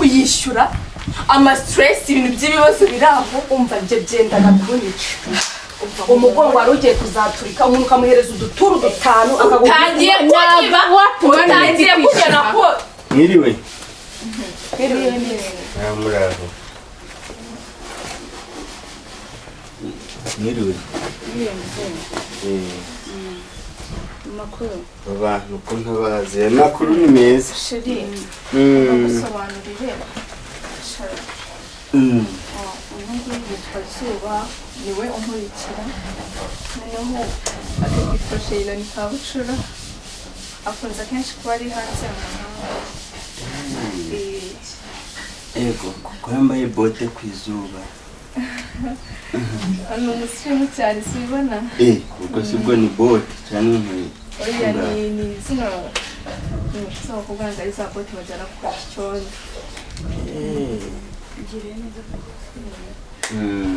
kuyishyura ama stress ibintu by'ibibazo biraho umva nje byenda nakunyica umugongo wari ugiye kuzaturika umuntu ukamuhereza uduturu dutanu akagutangiye kunyiba utangiye kugera ko mwiriwe mwiriwe neza muraho mwiriwe makuru abantu ko ntabazi amakuru ni meza sheri bagusobanurire umuntu yitwa Zuba niwe umurikira noneho akagifashe irani kabucura akunze kenshi kuba ari hanze ego kuko yambaye bote ku izuba ano musirimu cyane sibona ubwo sibwo ni bote cyane inkweto oya ni zino so kuganza ari za bote bajyana ku cyondo ngire neza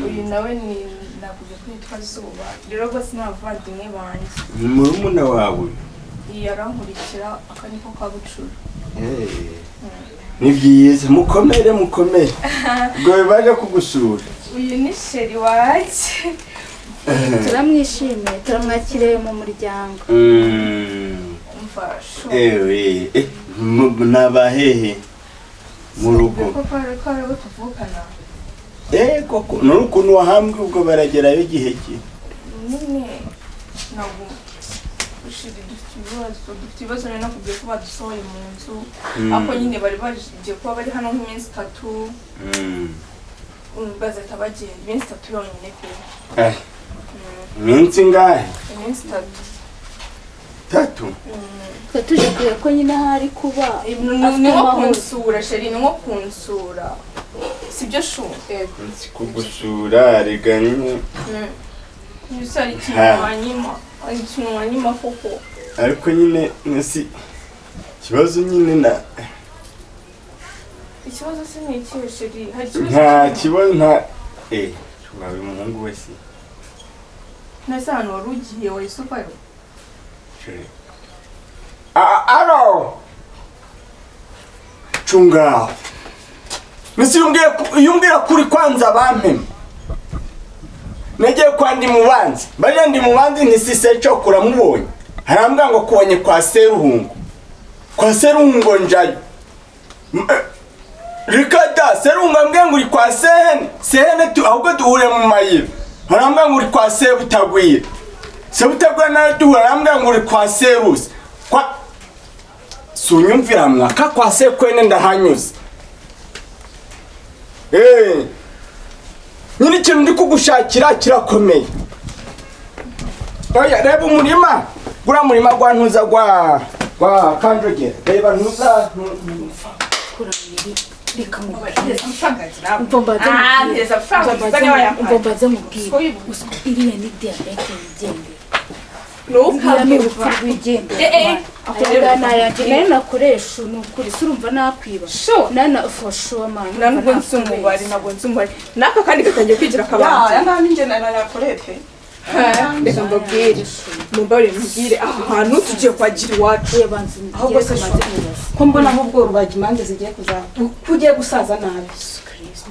uyu nawe ni nakuje kwitwa Zuba rero rwose n'abavandimwe banjye ni murumuna wawe yarankurikira akaniko kabucura ni byiza mukomere ubwo bibaje kugusura uyu ni sheri waje turamwishimiye turamwakiriye mu muryango mfasho nabahehe mu rugo koko abo tuvukana koko n'urukuntu wahambwe ubwo baragerayo igihe ki nyine ntabwo ushiri dufite ibibazo rero nakubwiye ko badusohoye mu nzu ako nyine bari bagiye kuba bari hano nk'iminsi 3 bazahita bagenda iminsi 3 yonyine pe iminsi ngahe iminsi 3 twe tuje kuye ko nyine hari kuba ni nko kunsura sheri ni nko kunsura sibyo shu kugusura reganye yusari kinwanyima koko ariko nyine nasi kibazo nyine na ikibazo se ni ikihe sheri hari nta kibazo nta mwawe umuhungu wese nase ahantu wari ugiye wayisupayo alo chunga misi yumbwira kuri kwanza bampema nagiye kwandi mubanzi bari ndi mubanzi ntisise cyo kuramubonye harambwa ngo kubonye kwa seruhungo njayo rikata serunga mbwe nguri kwa sehene tu ahubwo duhure mu mayira harambwa nguri kwa sebutagwira nawe duharambwa nguri kwa serusi kwa sunyumvira mwaka kwa sekwene ndahanyuze nyine ikintu ndi kugushakira kirakomeye oya reba umurima gura murima gwa ntuza gwa kanjogera reba ntuza reka mubwire iriya ni diabete yigendera nayanjye nakoresha nukuri surumva nakwiba nana fosho man nubwo nsumubari naka kandi gatangiye kwigira kabanje ya nani nje nakorete reka mbabwire mubwire ahantu tugiye kwagira iwacu ahubwo se ko mbona ahubwo rubagimanze zigiye kugiye gusaza nabi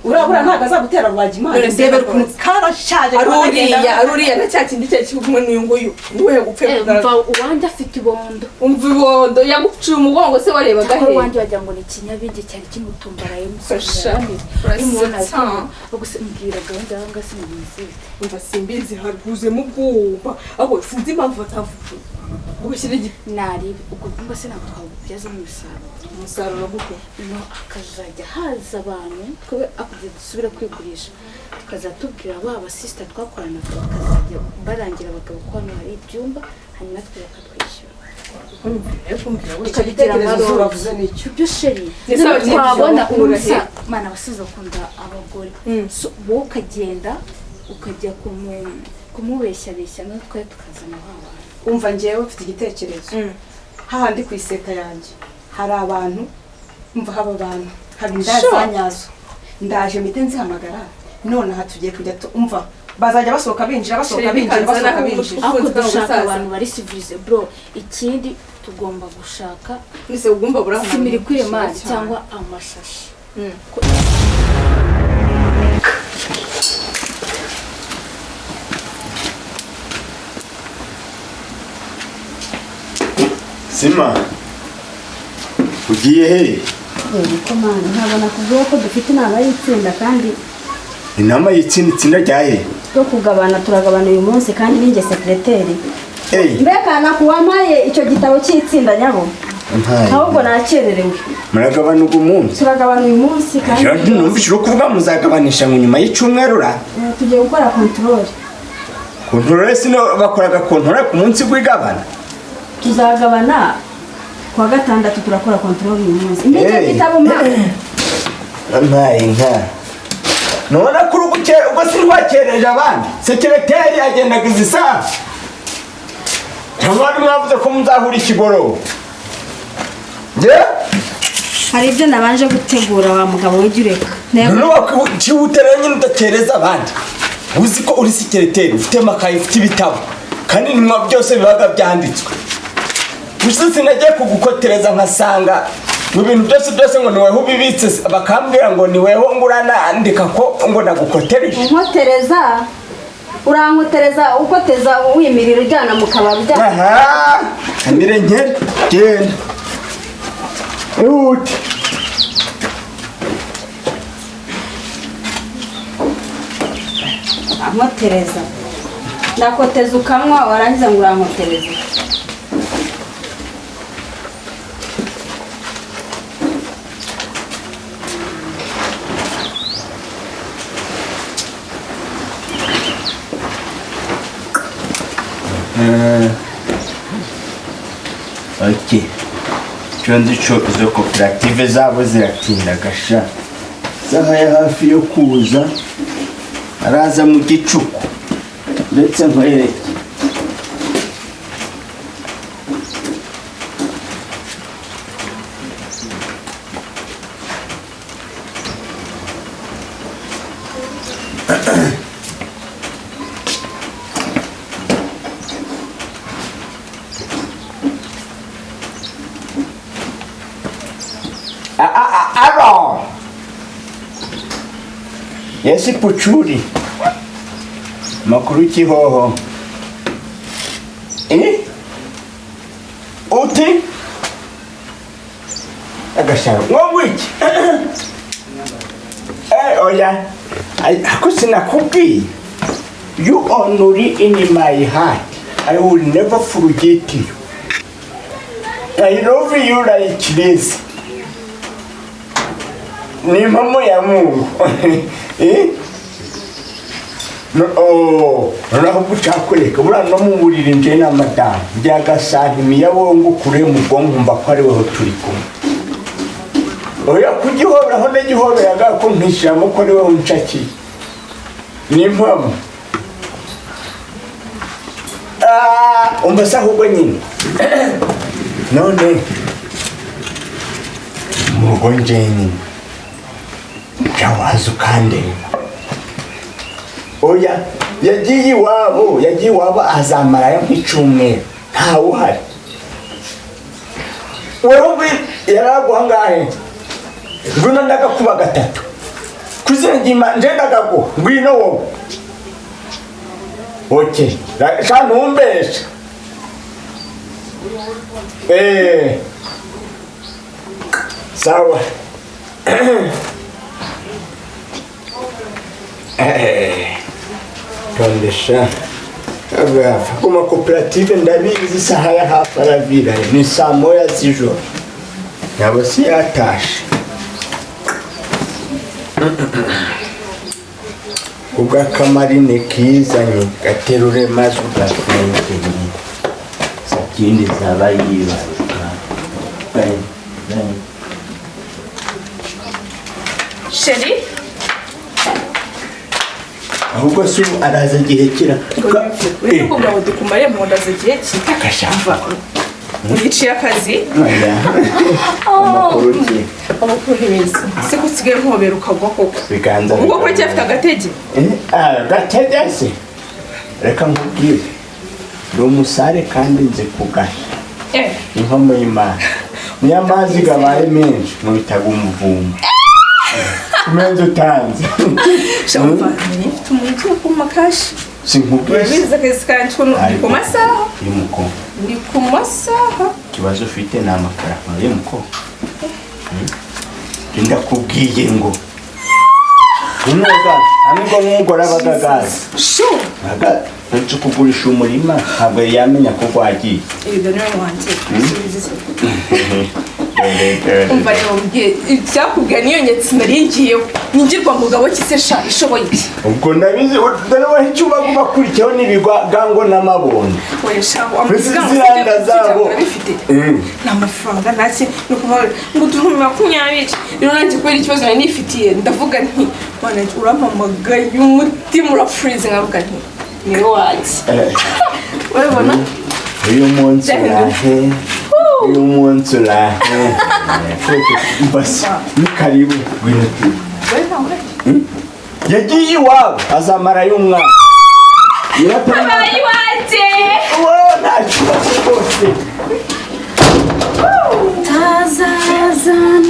urabura ntago azagutera rubagimanze ndebera ku karashaje aruriya na cyakindi cyo kimwe n'uyu nguyu niwe gupfe mva uwanje afite ibondo ibondo yaguciye umugongo se warebaga he uwanje wagira ngo ni kinyabingi cyari kimutumbaraye musashani ubuse mbwira gahunda yanga sinzi umva simbizi haruze mu bwumba aho sinzi impamvu batavuga ubushyire nari ubwo se ntabwo byaza umusaruro gute no akazajya haza abantu twe akujya dusubira kwigurisha tukazatubwira baba sister twakorana bakazajya barangira abagabo ko hano hari ibyumba hanyuma twe bakatwishyura ikabitekerezo uravuze n'icyo byo sheri twabona umusa mana basize kunda abagore bo kagenda ukajya kumubeshyabeshya no twe tukazana baba umva ngewe ufite igitekerezo hahandi ku iseta yanjye hari abantu umva haba abantu hari indazanyazo ndaje mite nzihamagara none aha tugiye kujya umva bazajya basohoka binjira ako dushaka abantu bari civilize bro ikindi tugomba gushaka nise ugomba burahana simiri kwire mazi cyangwa amashashi Sima ugiye he? Ko mana ntabona kuvuga ko dufite inama y'itsinda kandi Inama y'itsinda ryahe? yo kugabana turagabana uyu munsi kandi ninjye secretary. Mbega nakuwamaye icyo gitabo cy'itsinda nyabo. Ahubwo nakererewe. Muragabana uyu munsi? Turagabana uyu munsi kandi Kandi numvise kuvuga muzagabanisha ngo nyuma y'icumweru ra. Tugiye gukora control. Control sino bakoraga control ku munsi gw'igabana. Tuzagabana kwa gatandatu turakora control uyu munsi. Nicyo gitabo mama. Inka. Nona kuri ubwo sinwakereje abandi. Secretary agendaga izisa. Ntabwo mwavuze ko muzahura ikigoro. Hari ibyo nabanje gutegura wa mugabo w'igireka. Nuko cyuteranye nyine udatereza abandi. Uzi ko uri secretary ufite makayi ufite ibitabo. Kandi nimwa byose bibaga byanditswe. Gusa sinagiye kugukotereza nkasanga mu bintu byose ngo niweho ubibitse bakambwira ngo niweho ngurana andika ko ngo nagukotereje. Nkotereza urankotereza ukoteza wimirira ujyana mu kabari bya. Aha amire nkere genda. Uti nkotereza nakoteza ukamwa warangiza ngo urankotereza. Okay. Chondi izo koperative zabo ziratinda gasha. Zahaye hafi yo kuza. Araza mu gicuku. Ndetse nkwereke. Aaron! Yesi puchuri. Makuru kihoho. Uti? Agashara. Ngomwiki. Oya. Ako sinakubwiye. You honor in my heart. I will never forget you. I love you like this. Ni mama ya Mungu. Naho bucakureka bura no mu buriri nje na madam byagasahimi yabongo kure mu bwongo mba kwari weho turi kumwe. Oya kugihobera ho negihobera yaga ko mpishira mu kwari weho nshaki. Ni mama. Umbasa ahubwo nyine. None. Mugo njeni. Jawazu kandeba. Oya yagiye iwabo azamara nk'icumweru nta uhari. Wewe yaraguha ngahe? Ngwino ndagakuba gatatu. Kuzengima nje ndagago ngwino wowe. Okay. Shantumbesha. Sawa. Kondesha. Kuma koperative ndabizi isaha ya hafi aravira ni saa moya z'ijoro. Nabo si yatashe. Uga kamarine kizanye gaterure maze ugafunge. Sakindi zabayiba. Sheri? Ahubwo si araza gihe kira. Uri kugira ngo dukumare mu ndaze gihe kira. Akashamba. Uyiciye akazi? Oya. Amakuru heza. Se gusigaye nkobera ukagwa koko. Biganza. Ubwo ko cyafite agatege? Gatege se. Reka nkubwire. Ndi umusare kandi nzi kugaha. Inkomo y'Imana. Niyo amazi gabaye menshi mu bitaga umuvumba. Kumenza utanze. Shamba mfite umuntu wo kumakashi. Sinkubwiye. Biza akazi kanjye ku masaha. Yimuko. Ndi ku masaha. Kibazo ufite ni amafaranga yimuko. Ndakubwiye ngo Unoga, amigo n'umugore abagagaza. Sho. Aga, nje kugurisha umurima, ntabwo yamenya ko gwagiye. Ibi done wanjye. Umva rero mbye, icyakubwira niyo nyetsi naringiyeho. Ningirwa mugabo kisesha ishoboye iki. Ubwo ndabizi, dore wahicu baguma kurikiyeho n'ibigwa gango n'amabondo. Oya shaho, amaziranda zabo. N'amafaranga nake no kuvuga ngo tuhumira 20. Rero nanjye kwera ikibazo nari nifitiye, ndavuga nti bana urampamagaye umutima urafreeze ngavuga nti niwe waje. Urabona? Uyu munsi urahe. Uyu munsi urahe. Basi, ni karibu gwinatu. Yagiye iwawe azamara y'umwana. Abayi waje. Wowe nta kibazo rwose.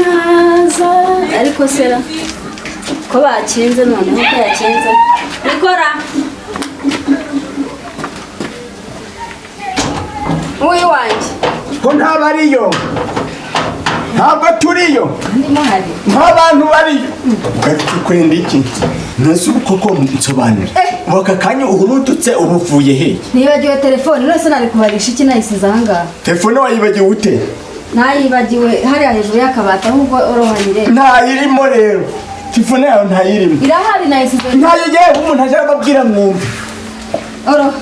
Tazazanaza ariko sera ko bakinze noneho ko yakinze bikora uyu wanjye Ko ntabariyo. Ntabwo turiyo. ndimo hari Nk'abantu bariyo. Ugakwenda iki? Nasubu koko nsobanura. Waka kanya uhurututse ubuvuye he? nibagiwe telefone rero nari kubarisha iki nayisize ahangaha Telefone wayibagiwe ute? nayibagiwe hariya hejuru y'akabati ahubwo orohanyire Ntayirimo rero. Telefone yawe ntayirimo. irahari nayisize Ntayigiye umuntu aje ababwira mwumva. oro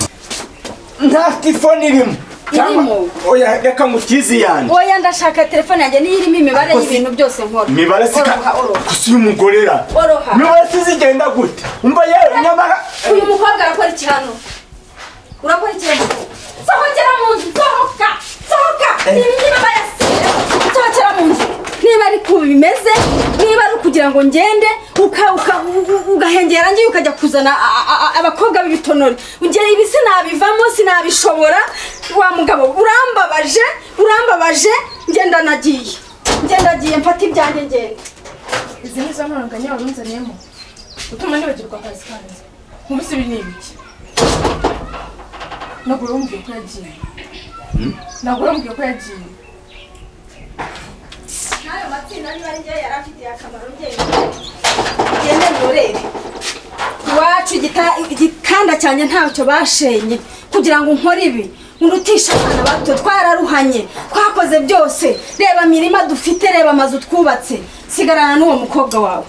Nta telefone irimo. Irimo. Oya reka ngutizi yanjye. oya ndashaka telefone yanjye niyo irimo imibare y'ibintu byose nkora Mibare sika. oroha Kusi umugorera. oroha Mibare sizigenda gute? Umva yewe nyamara uyu mukobwa arakora iki hano urakora iki hano sohokera mu nzu sohoka niba ngiye bayasiye sohokera mu nzu niba ari ku bimeze niba ari kugira ngo ngende ugahengera ngiye ukajya kuzana abakobwa b'ibitonore ungera ibi sinabivamo sinabishobora wa mugabo urambabaje ngenda nagiye mfata ibyanjye ngenda Izi ni zo nkoranyambaga warunzaniyemo. Utuma nibagirwa akazi kanjye. Nkubise ibi ni ibiki? Ntabwo urambwiye ko yagiye. Ntabwo urambwiye ko yagiye. nayo matsinda niba ari njye yarafitiye akamaro ngende nyorere iwacu igikanda cyane ntacyo bashenye kugira ngo nkore ibi ngurutisha abana bato twararuhanye twakoze byose reba mirima dufite reba amazu twubatse sigarana n'uwo mukobwa wawe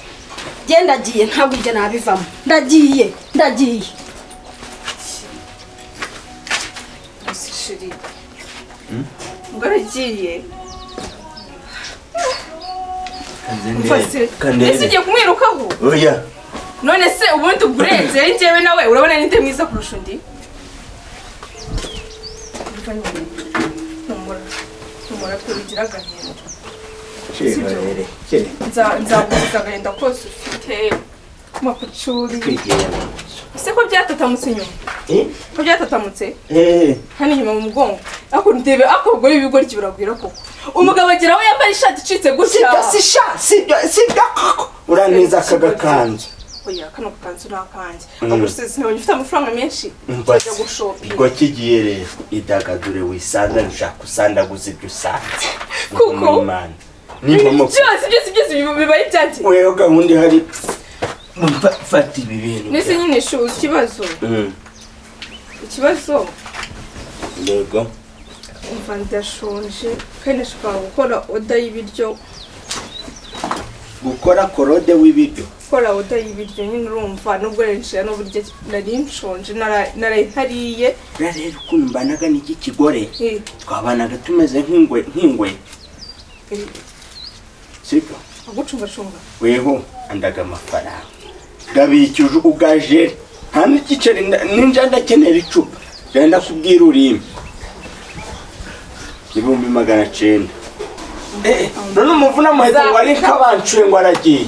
ndagiye ntabwo ibyo nabivamo ndagiye Shiri. Ngaragiye. Ese ugiye kumwirukaho? Oya. None se ubundi uburenze njyewe nawe urabona ninde mwiza kurusha undi? Tumura twigira agahinda. Nzabuza agahinda kose ufite makucuri. Ese ko byatatamutse inyuma? Ko byatatamutse? Hano inyuma mu mugongo. Ako ndebe akogore ibigori kibiragwira koko. Umugabo agira we yambaye ishati icitse gutya. Sibyo uraniza akagakanzu. Oya kano kakanzu nakanje. Agusize nawe ufite amafaranga menshi. Ujya gushopinga. Ngo kigiye rero idagadure wisanga nshaka usandaguza ibyo usanze. Kuko Niba byose bibaye byanjye. Wewe gahunda hari fata ibi bintu. Nese nyine shuzi ikibazo. Ikibazo. Yego. Umva ndashonje kandi nshaka gukora oda y'ibiryo. Gukora korode w'ibiryo. Gukora oda y'ibiryo nyine urumva nubwo renshira no buryo nari nshonje narahariye. Rero kumbanaga n'iki kigore. Twabanaga tumeze nk'ingwe. Siko. Agucungacunga. Weho andaga amafaranga. Gabicyuje ugaje. Nta n'igiceri ninja ndakenera icupa. Genda kubwira urimo. 900. None umuvuna muhetse wari kabancuye ngo aragiye.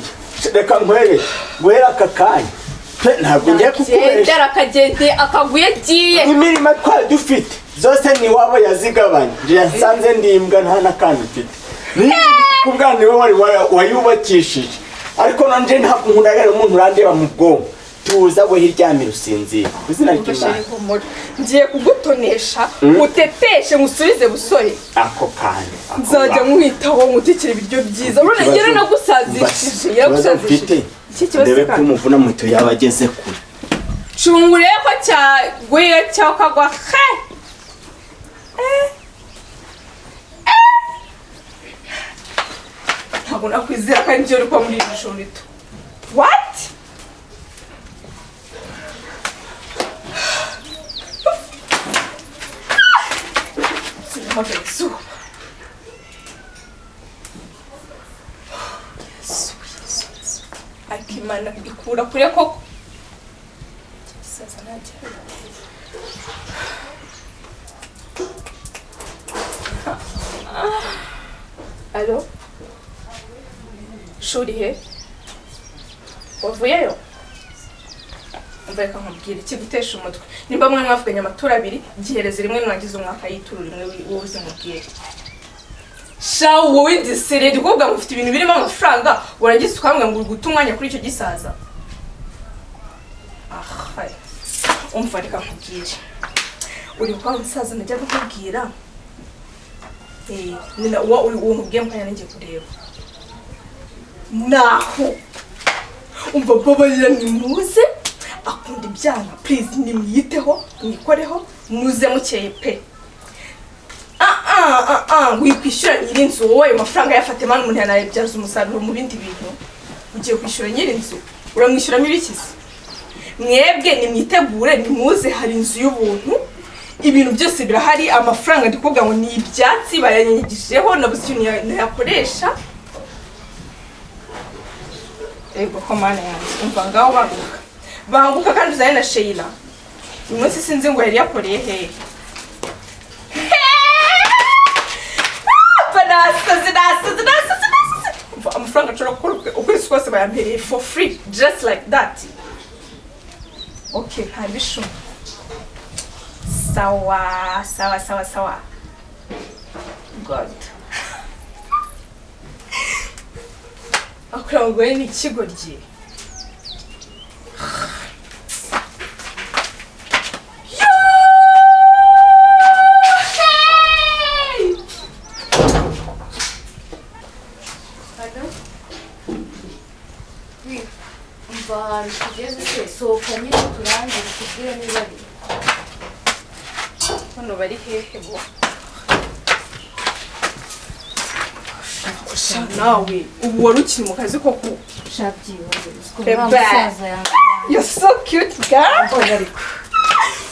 Reka nkwere guhera akakanya. Ntabwo ngiye kukubesha. Akagende akaguye giye. Imirima twari dufite zose ni wabo yazigabanya. Nsanze ndimbwa nta nakandi mfite. Kubwa niwe wari wayubakishije. ariko nanje ntabwo nkundagara umuntu urandeba mu bwonko tuza we hiryamira usinzira izina ry'Imana ngiye kugutonesha uteteshe musubize busore ako kandi nzajya nkwitaho ngutikira ibiryo byiza urengera nagusazishije yaragusazishije iki kibazo ndebe ko umuvuna muto yabageze kure chungure ko cyagwiye cyakagwa he ntabwo nakwizera kandi byo riko muri iri joro rito what Yesu akimana ikura kure koko sasa naje Allo Shuri he wavuyeyo umva reka nkubwire ikigutesha umutwe nimba mwe mwavuganye amatura abiri gihereza rimwe mwagize umwaka yituru rimwe wowe uzimubwire sha wowe disere dikobwa mufite ibintu birimo amafaranga warangiza ukamwe ngo gutumwanya kuri icyo gisaza umva reka nkubwire uri kwa musaza najya kukubwira nina uwo mubwiye mpanya ngiye kureba naho umva babarira nimuze akunda ibyana please nimwiteho mwikoreho muze mukeye pe wikwishyura nyirinzu wowe ayo mafaranga yafate mani umuntu yanayabyaza umusaruro mu bindi bintu ugiye kwishyura nyirinzu uramwishyuramo ibikizi mwebwe nimwitegure nimuze hari inzu y'ubuntu ibintu byose birahari amafaranga ndikubwira ngo ni ibyatsi bayanyigishijeho nabuze ikintu nayakoresha ego komana yanjye umva ngaho banguka kandi uzane na Sheila uyu munsi sinzi ngo yari yakoreye hehe amafaranga nshobora gukora ukwezi kose bayampereye for free just like that okay nta bishuma sawa god akora ngo ni ikigoryi sohokanye turangiye kugira niba hano bari hehe bo nawe ubu wari ukiri mu kazi koko you're so cute girl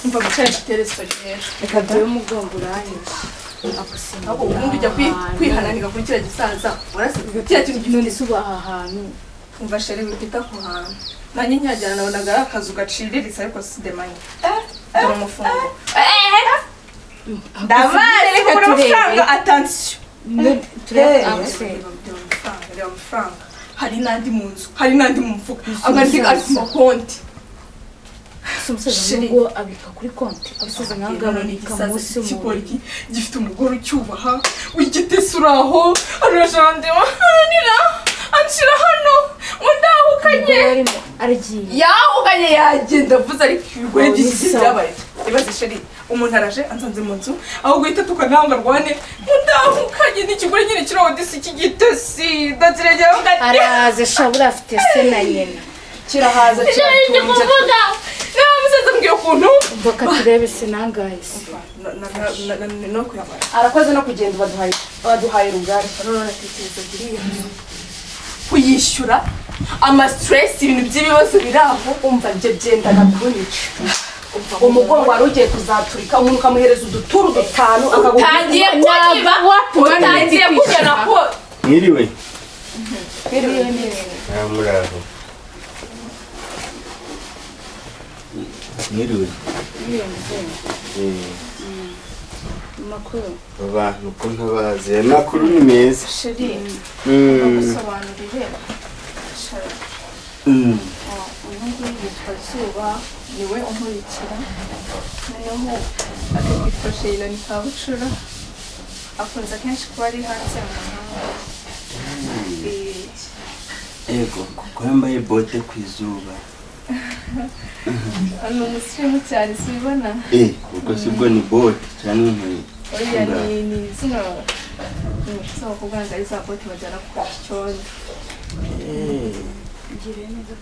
umva gucana telefone rero reka duhe umugongo uranyisha ako ubundi ujya kwihananira kuri kiriya gisaza urasiga kiriya kintu none se uba aha hantu umva sheri witita ku hantu nanjye nkihagera nabonaga ari akazu gaciriritse ariko si demanye dore umufungo ndabare reka turebe amafaranga attention turebe amafaranga hari n'andi mu nzu hari n'andi mu mufuka abandi ari ku makonti umusaza ngo abika kuri konti abasaza nkangana ni kamusi mu gifite umugore ucyubaha w'igitesi uraho arajandema nira anshira hano undahukanye aragiye yahukanye yagenda vuze ariko ibigore by'igitesi byabaye ibaze sheri umuntu araje ansanze mu nzu aho guhita tukananga rwane undahukanye n'ikigore nyine kiraho disi cy'igitesi ndaziregera ngati araze shabura afite se na nyina kirahaza cyatumunje musaza mbwiye ukuntu mboka turebe sinangaye no kuyabara arakoze no kugenda baduhaye rugari none natekereza giriya kuyishyura ama stress ibintu by'ibibazo biraho umva nje byenda nakunyica umugongo wari ugiye kuzaturika umuntu ukamuhereza uduturu dutanu utangiye kunyiba utangiye kugera ko mwiriwe mwiriwe muraho mwiriwe makuru abantu ko ntabazi amakuru ni meza sheri bagusobanurire uyu nguyu yitwa Zuba niwe umurikira noneho akitwa Sheila ni kabucura akunze akenshi kuba ari hanze y'amahanga Ego kuko yambaye bote ku izuba. Hano umusirimu cyane sibona. Ubwo sibwo ni bote cyane nk'iyi. Oya ni zino so kuganga iza bote bajana ku cyondo. ngire neza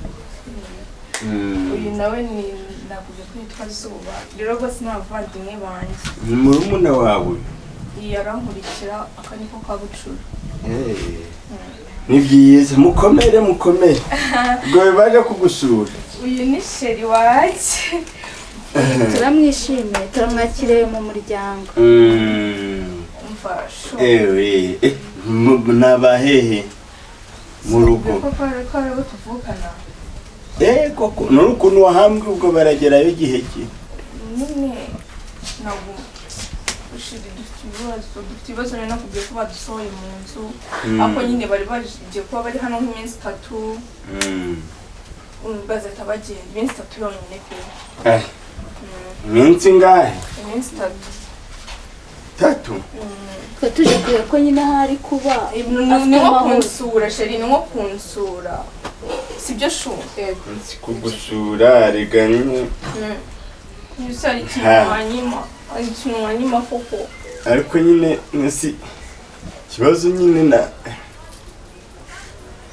Uyu nawe ni nakuje kwitwa Zuba. Rero rwose n'abavandimwe banjye. Murumuna wawe. Yarankurikira akaniko kabucura. Ni byiza mukomere mukomere. Ngo baje kugusura. Uyu ni sheri waje. turamwishimiye turamwakiriye mu muryango Umfasho. Nabahehe mu rugo. Koko rero tuvukana. Koko n'urukuntu wahambwe ubwo baragerayo igihe ki. Nyine ntabwo ushiri dufite ibibazo rero nakubwiye ko badusohoye mu nzu. Ako nyine bari bagiye kuba bari hano nk'iminsi 3. Bazahita bagenda iminsi 3 yonyine pe. Iminsi ngahe? Iminsi 3. twe tuje kureba ko nyine hari kuba Ni nko kunsura sheri, ni nko kunsura. Sibyo shu. Kugusura reganye. Yusari kinwanyima. Ari kinwanyima koko. Ariko nyine nsi kibazo nyine na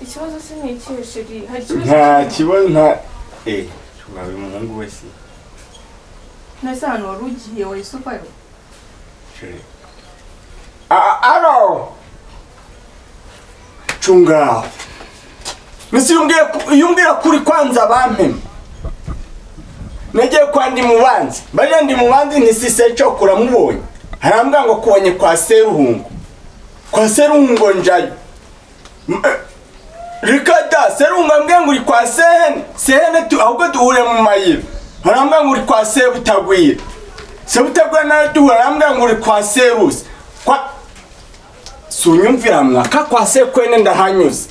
Ikibazo se ni iki sheri? Hari ikibazo? nta kibazo nta tubawe umuhungu wese. Nasa hano warugiye wa isupayo. Alo. Chunga. Misi yumbwira kuri kwanza bampema. Nagiye kwa ndi mubanzi. Bari ndi mubanzi ntisise cyo kuramubonye. Harambwa ngo kubonye kwa Seruhungu. Kwa Seruhungu njayo. Rikata Seruhungu ambwiye ngo uri kwa Sehene tu ahubwo duhure mu mayira. Harambwa ngo uri kwa Sebutagwira. Sebutagwira nawe duhure harambwa ngo uri kwa Serusi. Kwa sunyumvira mwaka kwa Sekwene ndahanyuze.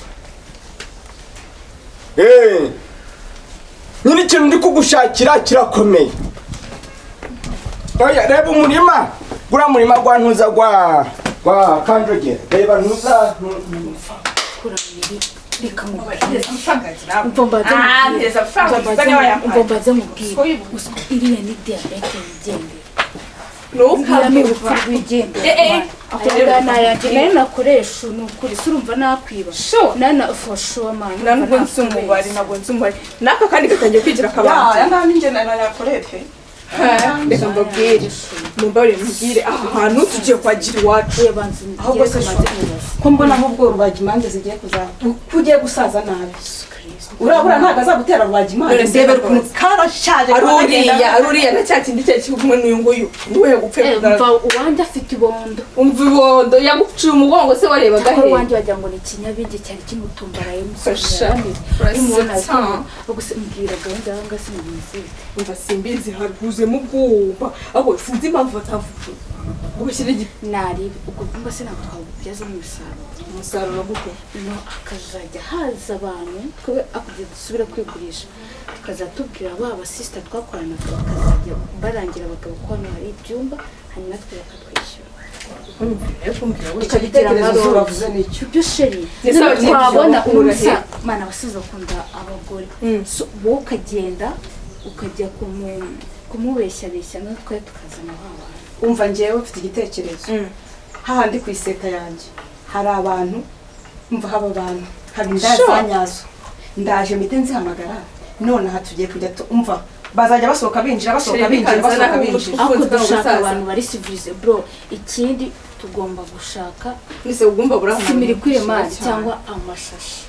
Nyine ikintu ndi kugushakira kirakomeye. Oya reba umurima. Gura murima gwa ntuza gwa Kanjogera. Reba ntuza kuramiri reka mu Mbombaze mubwire iriya ni diabete yigendera nayo nakoresha ni ukuri si urumva nakwiba nanafasha amana ntabwo nsumubari naka kandi gatangiye kwigira akabanza aya ngaya ninjye nayakorete reka mbabwire mumbarire mubwire aha hantu tugiye kwagira iwacu ahubwo se ko mbona ahubwo rubagimanze zigiye kugiye gusaza nabi urabura ntago azagutera rubagimanze ndebera ukuntu karashaje aruriya na cya kindi cye kumwe n'uyu nguyu niwe gupfe umva uwanjye afite ibondo umva ibondo yaguciye umugongo se warebaga he uwanjye wagira ngo ni ikinyabige cyari kimutumbaraye mbwira gahunda y'anga sinzi umva simbizi haruzemo ubwoba aho sinzi impamvu batavuga ubushyira nari ubwo bwumva se ntabwo twabubyaza umusaruro gute no akazajya haza abantu twe akujya dusubira kwigurisha tukazatubwira ba sister twakorana bakazajya barangira abagabo ko hano hari ibyumba hanyuma twe bakatwishyura ikabitekerezo uravuze n'icyo ibyo sheri twabona umusa mana abasize bakunda abagore wowe ukagenda ukajya kumubeshyabeshya natwe tukazana abana umva njyewe mfite igitekerezo hahandi ku iseta yanjye hari abantu umva haba abantu hari indazanyazo ndaje mite nzihamagara none aha tugiye kujya umva bazajya basohoka binjira ako dushaka abantu bari civilize bro ikindi tugomba gushaka nise ugomba burahamwe simiri kwiremari cyangwa amashashi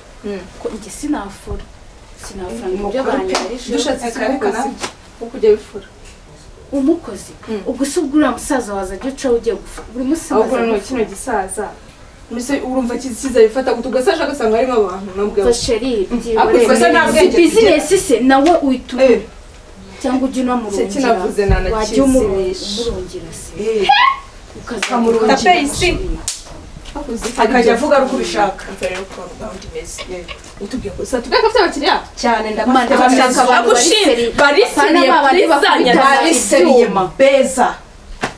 ko njye sinafura ibyo banyarisha dushatse karekana ukujya bifura umukozi ubwo se ugura musaza wazajya uca ugiye gufura buri musaza ahubwo no kino gisaza mise urumva kiza bifata gutugasasha gasanga harimo abantu nabwo sheri business se nawe uyiture cyangwa ujye unamurungira wajya umurungira se ukazamurongira akajya avuga uko ubishaka utubwiye ko sa tugaka afite abakiriya cyane ndabashaka abantu bariseriye beza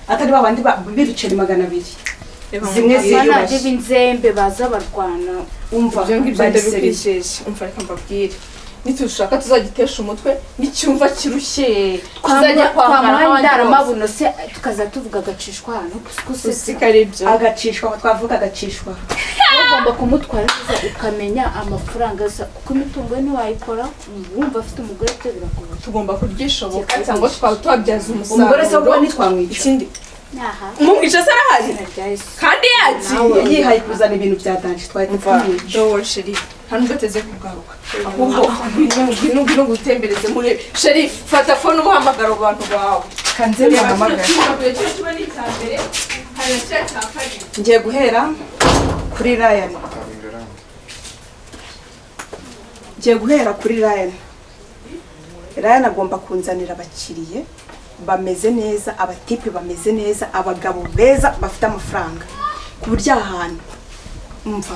atari babandi b'ibiceri 200 zimwe ziyubashye b'inzembe baza barwana umva ibyo ngibyo ndabikwijeje umva reka mbabwire nitushaka tuzagitesha umutwe n'icyumva kirushye tuzajya kwamara indaramabuno se tukaza tuvuga agacishwa hano gusikara ibyo agacishwa twavuga agacishwa ugomba kumutwara neza ukamenya amafaranga kuko imitungo ye ntiwayikora wumva afite umugore byo birakora tugomba kuryishoboka cyangwa twaba twabyaza umusaruro umugore se ubwo ntitwamwica ikindi umwica se arahari kandi yagiye yihaye kuzana ibintu bya danje twahita tumwica dowo sheri hano ugateze kugaruka ahubwo ngwino gutembereze murebe sheri fata fone ubuhamagara abantu bawe kanze bahamagara ngiye guhera kuri Ryan Ryan agomba kunzanira abakiriye bameze neza abatipe bameze neza abagabo beza bafite amafaranga ku buryo ahantu umva